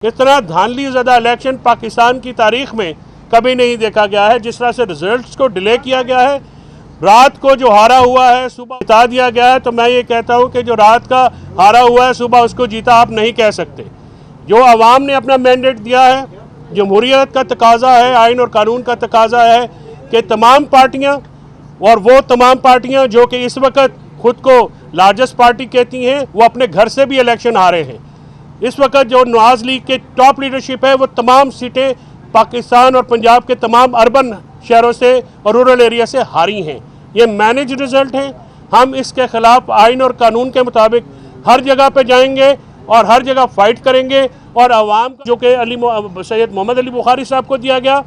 इतना धांधली ज़्यादा इलेक्शन पाकिस्तान की तारीख में कभी नहीं देखा गया है। जिस तरह से रिजल्ट्स को डिले किया गया है, रात को जो हारा हुआ है सुबह जिता दिया गया है, तो मैं ये कहता हूँ कि जो रात का हारा हुआ है सुबह उसको जीता आप नहीं कह सकते। जो आवाम ने अपना मैंडेट दिया है, जमहूरियत का तकाजा है, आइन और कानून का तकाजा है कि तमाम पार्टियाँ और वो तमाम पार्टियाँ जो कि इस वक्त खुद को लार्जेस्ट पार्टी कहती हैं, वो अपने घर से भी इलेक्शन हारे हैं। इस वक्त जो नवाज लीग के टॉप लीडरशिप है वो तमाम सीटें पाकिस्तान और पंजाब के तमाम अर्बन शहरों से और रूरल एरिया से हारी हैं। ये मैनेज रिजल्ट हैं। हम इसके खिलाफ आइन और कानून के मुताबिक हर जगह पे जाएंगे और हर जगह फाइट करेंगे और आवाम जो कि सैयद मोहम्मद अली बुखारी साहब को दिया गया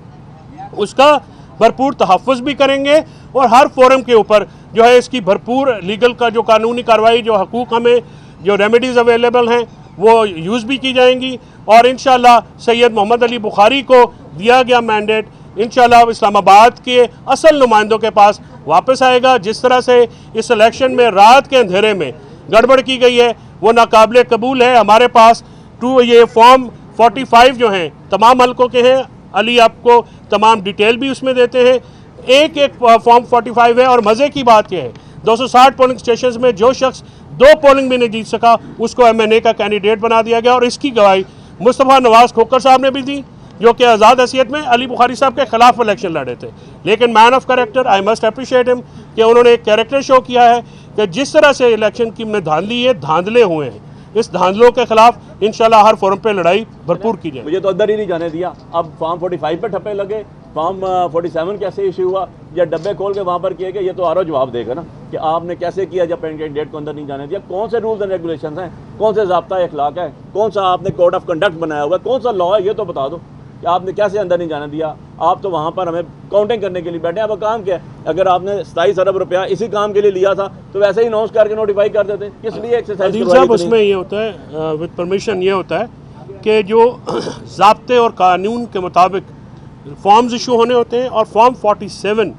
उसका भरपूर तहफ़्फ़ुज़ भी करेंगे और हर फोरम के ऊपर जो है इसकी भरपूर लीगल का जो कानूनी कार्रवाई जो हकूक़ हमें जो रेमेडीज़ अवेलेबल हैं वो यूज़ भी की जाएंगी और इंशाअल्लाह सैयद मोहम्मद अली बुखारी को दिया गया मैंडेट इंशाअल्लाह इस्लामाबाद के असल नुमाइंदों के पास वापस आएगा। जिस तरह से इस इलेक्शन में रात के अंधेरे में गड़बड़ की गई है वो नाकाबिले कबूल है। हमारे पास ये फॉर्म 45 जो हैं तमाम हलकों के हैं, अली आपको तमाम डिटेल भी उसमें देते हैं। एक एक फॉर्म 45 है और मज़े की बात यह है 260 पोलिंग स्टेशन में जो शख्स 2 पोलिंग भी नहीं जीत सका उसको MNA का कैंडिडेट बना दिया गया और इसकी गवाही मुस्तफ़ा नवाज़ खोखर साहब ने भी दी जो कि आज़ाद हैसियत में अली बुखारी साहब के खिलाफ इलेक्शन लड़े थे। लेकिन man of character, I must appreciate him कि उन्होंने एक कैरेक्टर शो किया है कि जिस तरह से इलेक्शन की में धांधली है, धांधले हुए हैं, इस धांधलों के खिलाफ इंशाल्लाह हर फोरम पे लड़ाई भरपूर की जाए। मुझे तो अंदर ही नहीं जाने दिया। अब फॉर्म 45 पे ठप्पे लगे, फॉर्म 47 कैसे इशू हुआ या डब्बे खोल के वहाँ पर किए गए, ये तो आरो जवाब देगा ना कि आपने कैसे किया जब कैंडिडेट को अंदर नहीं जाने दिया। कौन से रूल्स एंड रेगुलेशन हैं, कौन से ज़ाब्ता अखलाक है, कौन सा आपने कोड ऑफ कंडक्ट बनाया हुआ है, कौन सा लॉ है, ये तो बता दो कि आपने कैसे अंदर नहीं जाने दिया। आप तो वहाँ पर हमें काउंटिंग करने के लिए बैठे हैं। अब काम क्या है, अगर आपने 27 अरब रुपया इसी काम के लिए लिया था तो वैसे ही अनाउंस करके नोटिफाई कर देते, किस लिए एक्सरसाइज साहब। उसमें ये होता है विद परमिशन, ये होता है कि जो ज़ाब्ते और कानून के मुताबिक फॉर्म्स इशू होने होते हैं और फॉर्म 47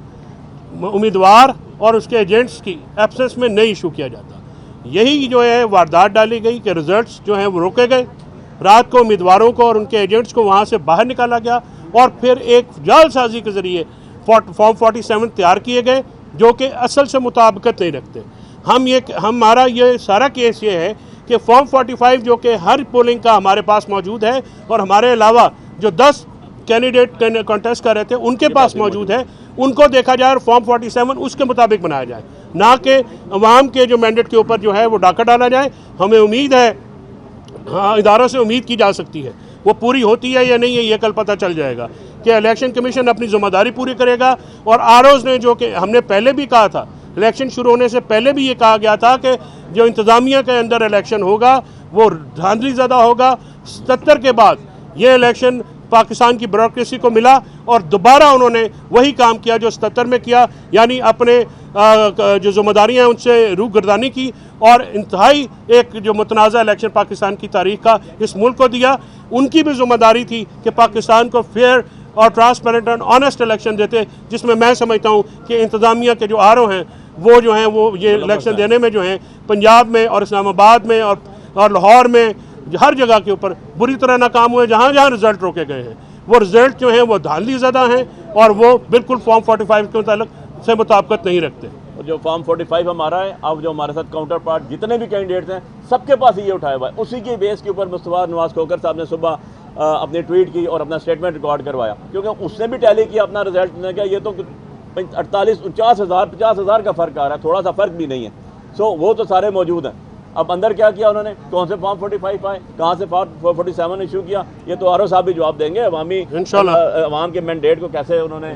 उम्मीदवार और उसके एजेंट्स की एब्सेंस में नहीं इशू किया जाता। यही जो है वारदात डाली गई कि रिजल्ट्स जो हैं वो रोके गए, रात को उम्मीदवारों को और उनके एजेंट्स को वहाँ से बाहर निकाला गया और फिर एक जालसाजी के ज़रिए फॉर्म 47 तैयार किए गए जो कि असल से मुताबिकत नहीं रखते। हमारा ये सारा केस ये है कि फॉर्म 45 जो कि हर पोलिंग का हमारे पास मौजूद है और हमारे अलावा जो 10 कैंडिडेट कॉन्टेस्ट कर रहे थे उनके पास मौजूद है, उनको देखा जाए और फॉर्म 47 उसके मुताबिक बनाया जाए, ना कि अवाम के जो मैंडेट के ऊपर जो है वो डाका डाला जाए। हमें उम्मीद है, हाँ, इदारों से उम्मीद की जा सकती है, वो पूरी होती है या नहीं है ये कल पता चल जाएगा कि इलेक्शन कमीशन अपनी जिम्मेदारी पूरी करेगा। और ROs ने जो कि हमने पहले भी कहा था, इलेक्शन शुरू होने से पहले भी ये कहा गया था कि जो इंतज़ामिया के अंदर इलेक्शन होगा वो धांधली ज़्यादा होगा। 77 के बाद ये इलेक्शन पाकिस्तान की ब्यूरोक्रेसी को मिला और दोबारा उन्होंने वही काम किया जो 77 में किया, यानी अपने जो जिम्मेदारियाँ उनसे रूगर्दानी की और इंतहाई एक जो मुतनाज़ा इलेक्शन पाकिस्तान की तारीख का इस मुल्क को दिया। उनकी भी जिम्मेदारी थी कि पाकिस्तान को फेयर और ट्रांसपेरेंट एंड ऑनेस्ट इलेक्शन देते, जिसमें मैं समझता हूँ कि इंतज़ामिया के जो RO हैं वो जो हैं वो ये इलेक्शन देने में जो हैं पंजाब में और इस्लामाबाद में और लाहौर में हर जगह के ऊपर बुरी तरह नाकाम हुए। जहाँ जहाँ रिजल्ट रोके गए हैं वो रिजल्ट जो हैं वो धांधली ज़्यादा हैं और वो बिल्कुल फॉर्म 45 के मुताबिक से मुताबिकत नहीं रखते। जो फॉर्म 45 हमारा है, अब जो हमारे साथ काउंटर पार्ट जितने भी कैंडिडेट्स हैं सबके पास ये उठाया हुआ है। उसी की बेस के ऊपर मुस्तफ़ा नवाज़ खोखर साहब ने सुबह अपनी ट्वीट की और अपना स्टेटमेंट रिकॉर्ड करवाया, क्योंकि उसने भी टैली किया अपना रिजल्ट ने किया। ये तो 50,000 का फ़र्क आ रहा है, थोड़ा सा फ़र्क भी नहीं है। सो वो तो सारे मौजूद हैं। अब अंदर क्या किया उन्होंने, कौन से फॉर्म 45 आए, कहाँ से फॉर्म 47 इशू किया, ये तो RO साहब भी जवाब देंगे। अवामी इंशाल्लाह अवाम के मैंडेट को कैसे उन्होंने